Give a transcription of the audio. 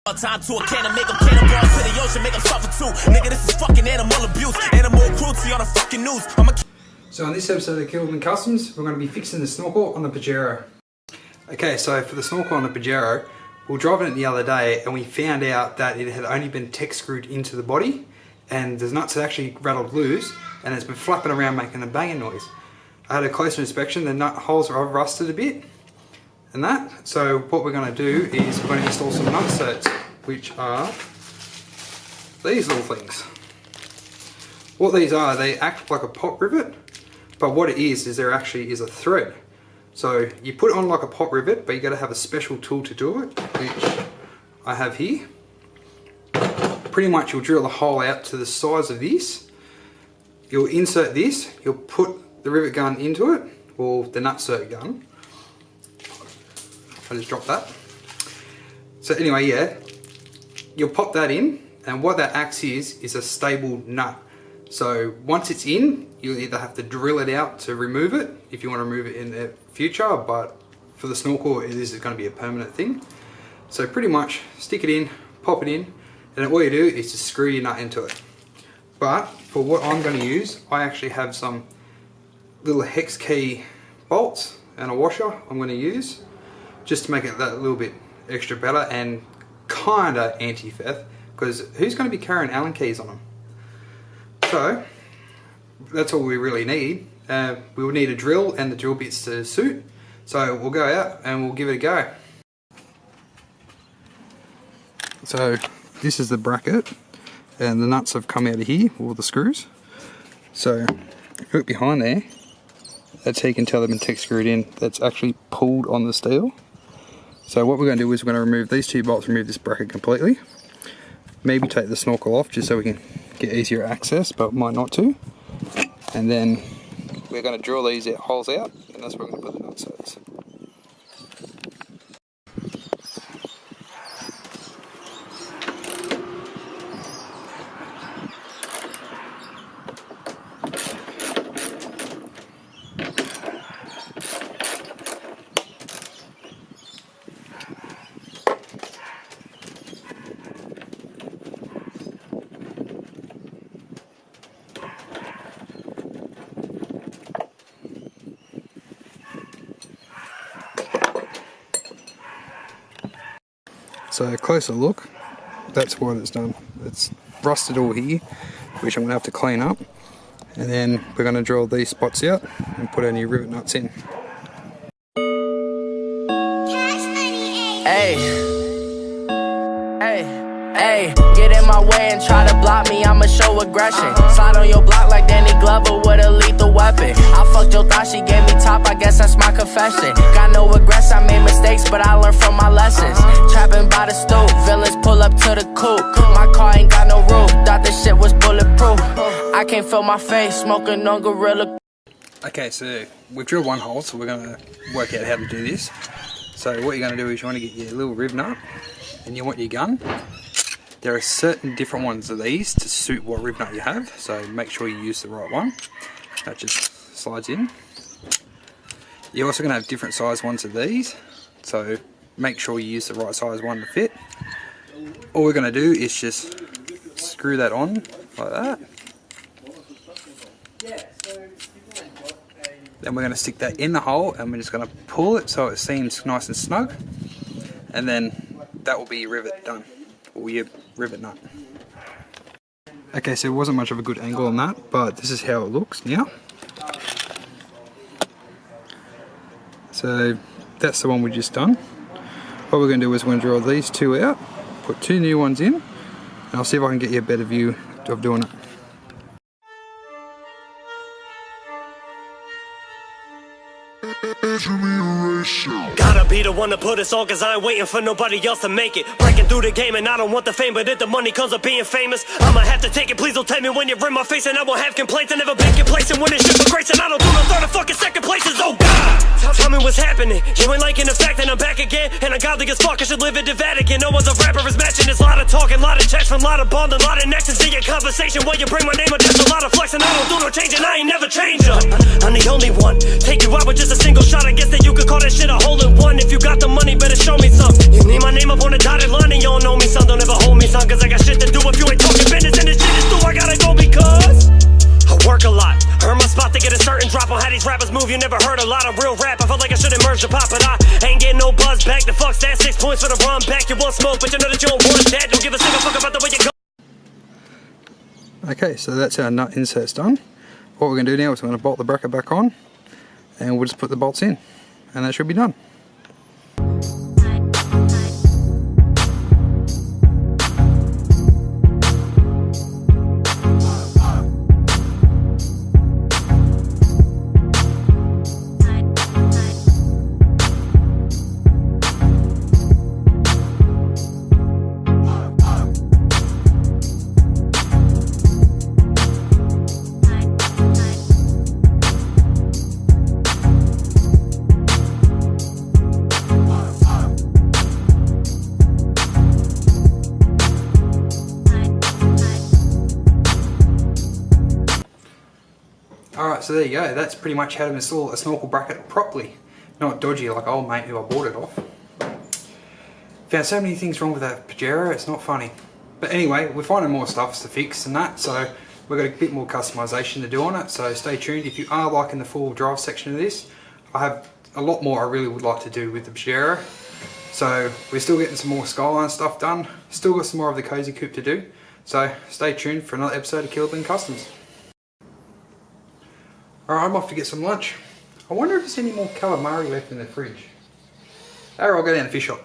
Time to a cannon, make them cannonballs to the ocean, make them suffer too. Nigga, this is fucking animal abuse, animal cruelty on the fucking news. So on this episode of Kilburn Customs, we're going to be fixing the snorkel on the Pajero. Okay, so for the snorkel on the Pajero, we were driving it the other day and we found out that it had only been tech screwed into the body and the nuts had actually rattled loose and it's been flapping around making a banging noise. I had a closer inspection, the nut holes are rusted a bit and that. So what we're going to do is we're going to install some nut certs, which are these little things. What these are, they act like a pot rivet, but what it is there actually is a thread. So you put it on like a pot rivet, but you got to have a special tool to do it, which I have here. Pretty much you'll drill the hole out to the size of this. You'll insert this, you'll put the rivet gun into it, or the nut cert gun. I just dropped that. So anyway, yeah, you'll pop that in, and what that acts is a stable nut. So once it's in, you'll either have to drill it out to remove it, if you want to remove it in the future, but for the snorkel, this is going to be a permanent thing. So pretty much stick it in, pop it in, and all you do is just screw your nut into it. But for what I'm going to use, I actually have some little hex key bolts and a washer I'm going to use, just to make it that little bit extra better and kinda anti-theft, because who's going to be carrying Allen keys on them? So that's all we really need. We will need a drill and the drill bits to suit. So we'll go out and we'll give it a go. So this is the bracket and the nuts have come out of here, all the screws. So if you look behind there, that's how you can tell they've been tech screwed in. That's actually pulled on the steel. So what we're going to do is we're going to remove these two bolts, remove this bracket completely. Maybe take the snorkel off just so we can get easier access, but might not to. And then we're going to drill these holes out, and that's where we're going to put the nut certs. So a closer look, that's what it's done. It's rusted all here, which I'm going to have to clean up. And then we're going to drill these spots out and put our new rivet nuts in. Hey, hey, hey, get in my way and try to block me, I'ma show aggression. Slide on your block like Danny Glover with a lethal weapon. I fucked your thought, she gave me top, I guess that's my confession. Got no regrets, I made mistakes, but I learned from my lessons. Trapping by the stoop, villains pull up to the coupe. My car ain't got no roof, thought this shit was bulletproof. I can't feel my face, smoking on Gorilla. Okay, so we've drilled one hole, so we're going to work out how to do this. So what you're going to do is you want to get your little rib nut, and you want your gun. There are certain different ones of these to suit what rib nut you have, so make sure you use the right one. That just slides in. You're also going to have different size ones of these, so make sure you use the right size one to fit. All we're going to do is just screw that on like that. Then we're going to stick that in the hole and we're just going to pull it so it seems nice and snug, and then that will be your rivet done, or your rivet nut. Okay, so it wasn't much of a good angle on that, but this is how it looks now. So that's the one we just done. What we're going to do is we're going to draw these two out, put two new ones in, and I'll see if I can get you a better view of doing it. Gotta be the one to put us on, cause I ain't waiting for nobody else to make it. Breaking through the game and I don't want the fame, but if the money comes of being famous, I'ma have to take it. Please don't tell me when you're in my face, and I won't have complaints. I never been complacent when it's shit for grace, and I don't do no third or fucking second places. Oh God, tell me what's happening. You ain't liking the fact that I'm back again, and I'm godly as fuck, I should live in the Vatican. No one's a rapper is matching. There's a lot of talking, lot of checks from a lot of bond, a lot of nexus in your conversation. While you bring my name up, just a lot of flex, and I don't do no changing. I ain't never changing. I'm the only one. Take you out with just a single shot. I guess that you could call that shit a hole in one. If you got the money, better show me something. You need my name up on the dotted line, and you don't know me something. real rap. I felt like I should've merged the pop, but I ain't getting no buzz back. The fuck's that? 6 points for the run back. You want smoke, but you know that you don't want that. Don't give a single fuck about the way you go. Okay, so that's our nut inserts done. What we're going to do now is we're going to bolt the bracket back on, and we'll just put the bolts in, and that should be done. Alright, so there you go. That's pretty much how to install a snorkel bracket properly. Not dodgy like old mate who I bought it off. Found so many things wrong with that Pajero, it's not funny. But anyway, we're finding more stuff to fix and that, so we've got a bit more customization to do on it, so stay tuned. If you are liking the full drive section of this, I have a lot more I really would like to do with the Pajero. So we're still getting some more Skyline stuff done, still got some more of the cozy coupe to do, so stay tuned for another episode of Killer Bean Customs. Alright, I'm off to get some lunch. I wonder if there's any more calamari left in the fridge. Alright, I'll go down to the fish shop.